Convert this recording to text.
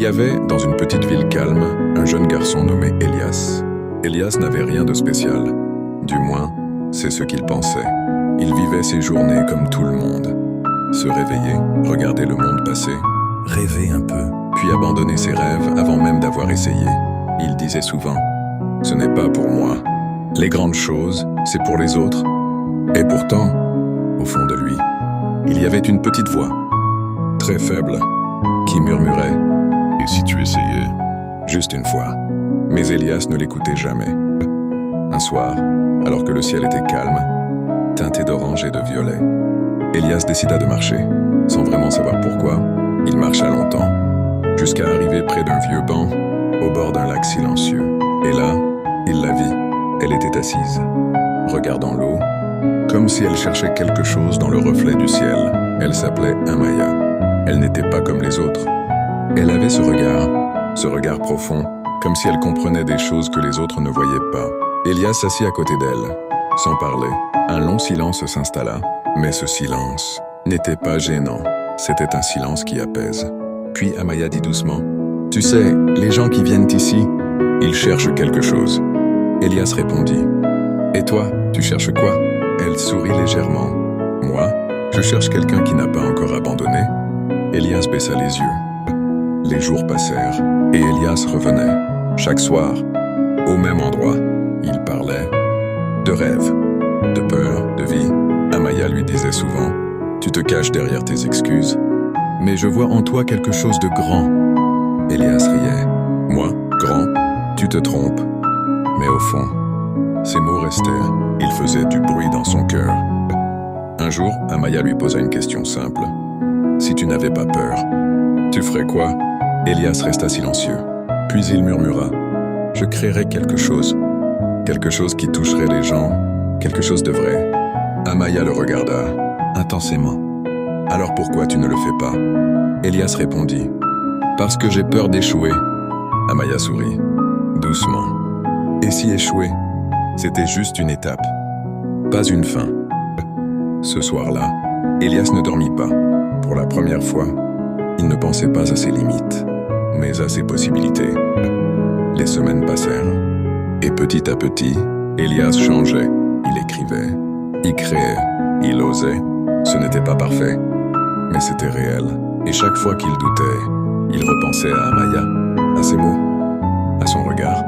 Il y avait, dans une petite ville calme, un jeune garçon nommé Elias. Elias n'avait rien de spécial. Du moins, c'est ce qu'il pensait. Il vivait ses journées comme tout le monde. Se réveiller, regarder le monde passer, rêver un peu, puis abandonner ses rêves avant même d'avoir essayé. Il disait souvent « Ce n'est pas pour moi. Les grandes choses, c'est pour les autres. » Et pourtant, au fond de lui, il y avait une petite voix, très faible, qui murmurait « Et si tu essayais ?» Juste une fois. Mais Elias ne l'écoutait jamais. Un soir, alors que le ciel était calme, teinté d'orange et de violet, Elias décida de marcher. Sans vraiment savoir pourquoi, il marcha longtemps, jusqu'à arriver près d'un vieux banc, au bord d'un lac silencieux. Et là, il la vit. Elle était assise, regardant l'eau, comme si elle cherchait quelque chose dans le reflet du ciel. Elle s'appelait Amaya. Elle n'était pas comme les autres. Elle avait ce regard profond, comme si elle comprenait des choses que les autres ne voyaient pas. Elias s'assit à côté d'elle, sans parler. Un long silence s'installa, mais ce silence n'était pas gênant. C'était un silence qui apaise. Puis Amaya dit doucement « Tu sais, les gens qui viennent ici, ils cherchent quelque chose. » Elias répondit « Et toi, tu cherches quoi ?» Elle sourit légèrement. « Moi, je cherche quelqu'un qui n'a pas encore abandonné. » Elias baissa les yeux. Les jours passèrent, et Elias revenait. Chaque soir, au même endroit, il parlait de rêve, de peur, de vie. Amaya lui disait souvent « Tu te caches derrière tes excuses, mais je vois en toi quelque chose de grand. » Elias riait. « Moi, grand, tu te trompes. » Mais au fond, ces mots restèrent. Ils faisaient du bruit dans son cœur. Un jour, Amaya lui posa une question simple. « Si tu n'avais pas peur, tu ferais quoi ?» Elias resta silencieux. Puis il murmura « Je créerais quelque chose qui toucherait les gens, quelque chose de vrai. » Amaya le regarda intensément. « Alors pourquoi tu ne le fais pas ?» Elias répondit « Parce que j'ai peur d'échouer. » Amaya sourit, doucement. Et si échouer, c'était juste une étape, pas une fin. Ce soir-là, Elias ne dormit pas. Pour la première fois, il ne pensait pas à ses limites, mais à ses possibilités. Les semaines passèrent, et petit à petit, Elias changeait. Il écrivait, il créait, il osait. Ce n'était pas parfait, mais c'était réel. Et chaque fois qu'il doutait, il repensait à Amaya, à ses mots, à son regard.